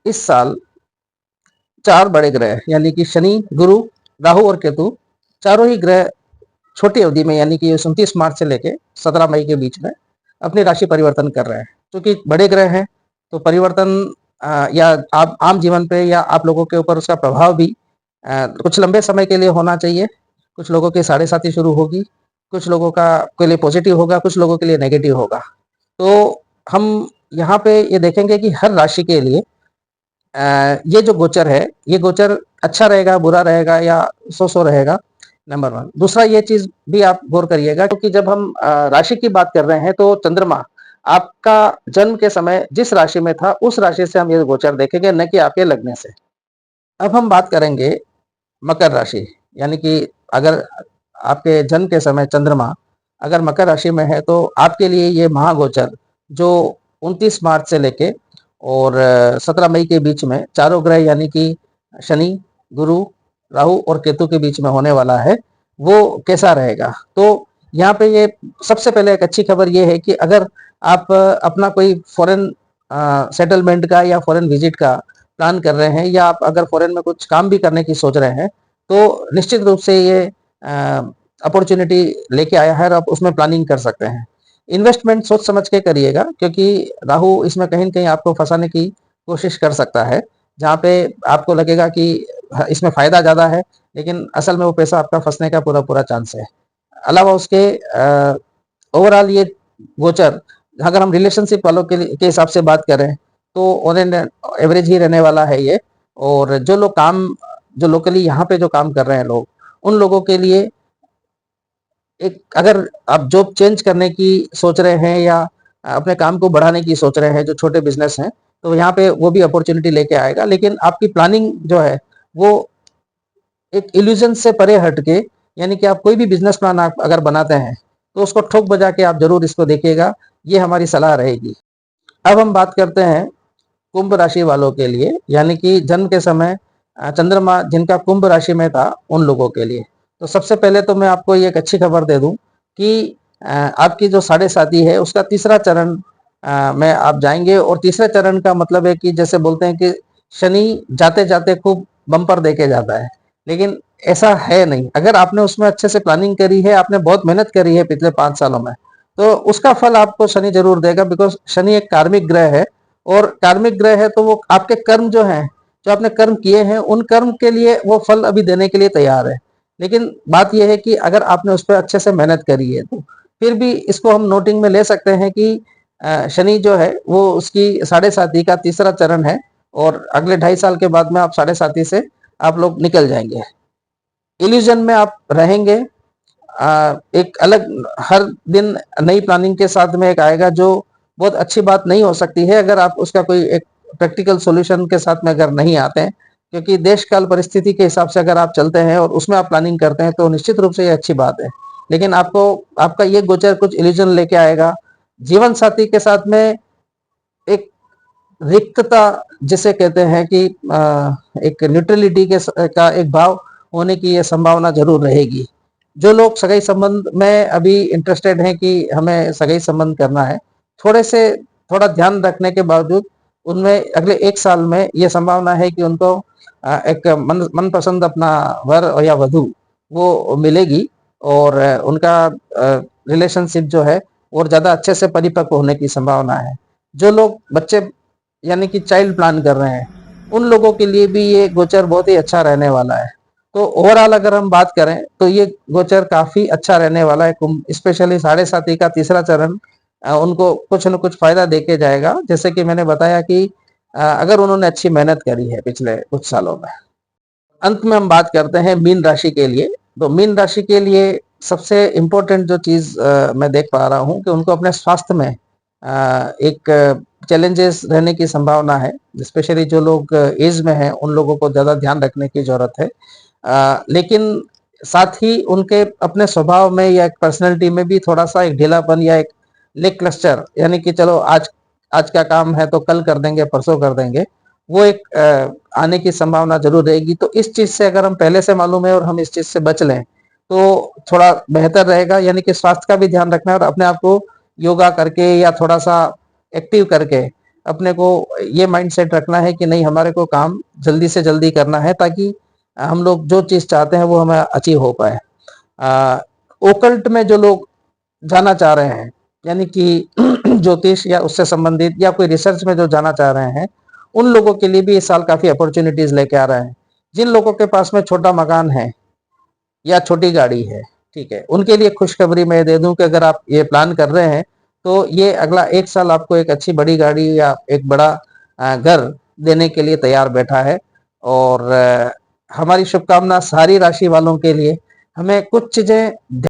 इस साल 4 बड़े ग्रह यानी कि शनि, गुरु, राहु और केतु चारों ही ग्रह छोटी अवधि में यानी कि 29 मार्च से लेके 17 मई के बीच में अपनी राशि परिवर्तन कर रहे हैं। क्योंकि बड़े ग्रह हैं तो परिवर्तन या आप आम जीवन पे या आप लोगों के ऊपर उसका प्रभाव भी कुछ लंबे समय के लिए होना चाहिए। कुछ लोगों की साढ़े साती शुरू होगी, कुछ लोगों का के लिए पॉजिटिव होगा, कुछ लोगों के लिए नेगेटिव होगा। तो हम यहाँ पे ये देखेंगे कि हर राशि के लिए ये जो गोचर है, ये गोचर अच्छा रहेगा, बुरा रहेगा या सो-सो रहेगा, नंबर 1। दूसरा ये चीज़ भी आप गौर करिएगा क्योंकि जब हम राशि की बात कर रहे हैं तो चंद्रमा आपका जन्म के समय जिस राशि में था, उस राशि से हम ये गोचर देखेंगे, न कि आपके लगने से। अब हम बात करेंगे मकर राशि, यानी कि अगर आपके जन्म के समय चंद्रमा अगर मकर राशि में है तो आपके लिए ये महागोचर जो 29 मार्च से लेके और 17 मई के बीच में चारों ग्रह यानी कि शनि, गुरु, राहु और केतु के बीच में होने वाला है, वो कैसा रहेगा? तो यहाँ पे ये सबसे पहले एक अच्छी खबर ये है कि अगर आप अपना कोई फॉरेन सेटलमेंट का या फॉरेन विजिट का प्लान कर रहे हैं या आप अगर फॉरेन में कुछ काम भी करने की सोच रहे हैं, तो निश्चित रूप से ये अपॉर्चुनिटी लेके आया है और आप उसमें प्लानिंग कर सकते हैं। इन्वेस्टमेंट सोच समझ के करिएगा क्योंकि राहु इसमें कहीं न कहीं आपको फँसाने की कोशिश कर सकता है, जहाँ पे आपको लगेगा कि इसमें फ़ायदा ज़्यादा है, लेकिन असल में वो पैसा आपका फँसने का पूरा-पूरा चांस है। अलावा उसके ओवरऑल ये गोचर अगर हम रिलेशनशिप वालों के हिसाब से बात करें, तो ऑन एन एवरेज ही रहने वाला है ये और जो लोकली यहाँ पे जो काम कर रहे हैं लोग, उन लोगों के लिए एक अगर आप जॉब चेंज करने की सोच रहे हैं या अपने काम को बढ़ाने की सोच रहे हैं, जो छोटे बिज़नेस हैं, तो यहाँ पे वो भी अपॉर्च्युनिटी लेके आएगा। लेकिन आपकी प्लानिंग जो है, वो एक इल्यूज़न से परे हट के यानी कि आप कोई भी बिज़नेस प्लान आप अगर बनाते हैं, तो उसको ठोक बजा के आप ज़रूर इसको देखिएगा, ये हमारी सलाह रहेगी। अब हम बात करते हैं कुंभ राशि वालों के लिए, यानी कि जन्म के समय चंद्रमा जिनका कुंभ राशि में था, उन लोगों के लिए। तो सबसे पहले तो मैं आपको ये एक अच्छी खबर दे दूँ कि आपकी जो साढ़े साती है, उसका तीसरा चरण में आप जाएँगे और तीसरे चरण का मतलब है कि जैसे बोलते हैं कि शनि जाते-जाते खूब बम्पर देके जाता है, लेकिन ऐसा है नहीं। अगर आपने उसमें अच्छे से प्लानिंग करी है, आपने बहुत मेहनत करी है पिछले 5 सालों में, तो उसका फल आपको शनि ज़रूर देगा बिकॉज़ शनि एक कार्मिक ग्रह है और कार्मिक ग्रह है तो वो आपके कर्म जो हैं, जो आपने कर्म किए हैं, उन कर्म के लिए वो फल अभी देने के लिए तैयार है। लेकिन बात ये है कि अगर आपने उस पे अच्छे से मेहनत करी है, तो फिर भी इसको हम नोटिंग में ले सकते हैं कि शनि जो है, वो उसकी साढ़े साती का तीसरा चरण है और अगले 2.5 साल के बाद में आप साढ़े साती से आप लोग निकल जाएँगे। इल्यूज़न में आप रहेंगे एक अलग हर दिन नई प्लानिंग के साथ में एक आएगा जो बहुत अच्छी बात नहीं हो सकती है अगर आप उसका कोई एक प्रैक्टिकल सॉल्यूशन के साथ में अगर नहीं आते हैं क्योंकि देश काल परिस्थिति के हिसाब से अगर आप चलते हैं और उसमें आप प्लानिंग करते हैं तो निश्चित रूप से ये अच्छी बात है। लेकिन आपको आपका ये गोचर कुछ इल्यूजन लेके आएगा। जीवन साथी के साथ में एक रिक्तता जिसे कहते हैं कि एक न्यूट्रलिटी का एक भाव होने की ये संभावना ज़रूर रहेगी। जो लोग सगाई संबंध में अभी इंटरेस्टेड हैं कि हमें सगाई संबंध करना है, थोड़ा ध्यान रखने के बावजूद उनमें अगले 1 साल में ये संभावना है कि उनको एक मनपसंद अपना वर या वधू वो मिलेगी और उनका रिलेशनशिप जो है और ज़्यादा अच्छे से परिपक्व होने की संभावना है। जो लोग बच्चे यानी कि चाइल्ड प्लान कर रहे हैं, उन लोगों के लिए भी ये गोचर बहुत ही अच्छा रहने वाला है। तो ओवरऑल अगर हम बात करें तो ये गोचर काफ़ी अच्छा रहने वाला है। कुंभ स्पेशली साढ़े साती का तीसरा चरण उनको कुछ न कुछ फ़ायदा देके जाएगा। जैसे कि मैंने बताया कि अगर उन्होंने अच्छी मेहनत करी है पिछले कुछ सालों में। अंत में हम बात करते हैं मीन राशि के लिए। तो मीन राशि के लिए सबसे इम्पोर्टेंट जो चीज़ मैं देख पा रहा हूँ कि उनको अपने स्वास्थ्य में एक चैलेंजेस रहने की संभावना है। स्पेशली जो लोग एज में हैं, उन लोगों को ज़्यादा ध्यान रखने की ज़रूरत है। लेकिन साथ ही उनके अपने स्वभाव में या एक पर्सनैलिटी में भी थोड़ा-सा एक ढीलापन या एक लेग क्लस्टर यानी कि चलो आज आज का काम है तो कल कर देंगे, परसों कर देंगे। वो एक आने की संभावना ज़रूर रहेगी। तो इस चीज़ से अगर हम पहले से मालूम है और हम इस चीज़ से बच लें, तो थोड़ा बेहतर रहेगा। यानी कि स्वास्थ्य का भी ध्यान रखना है और अपने आप को योगा करके या थोड़ा-सा एक्टिव करके अपने को ये माइंडसेट रखना है कि नहीं, हमारे को काम जल्दी से जल्दी करना है ताकि हम लोग जो चीज चाहते हैं वो हमें अचीव हो पाए। ओकल्ट में जो लोग जाना चाह रहे हैं, यानी कि ज्योतिष या उससे संबंधित या कोई रिसर्च में जो जाना चाह रहे हैं, उन लोगों के लिए भी इस साल काफी अपॉर्चुनिटीज लेके आ रहा है। जिन लोगों के पास में छोटा मकान है या छोटी गाड़ी है, ठीक है, उनके लिए खुशखबरी मैं दे दूं कि अगर आप ये प्लान कर रहे हैं तो ये अगला 1 साल आपको एक अच्छी बड़ी गाड़ी या एक बड़ा घर देने के लिए तैयार बैठा है। और हमारी शुभकामना सारी राशि वालों के लिए। हमें कुछ चीजें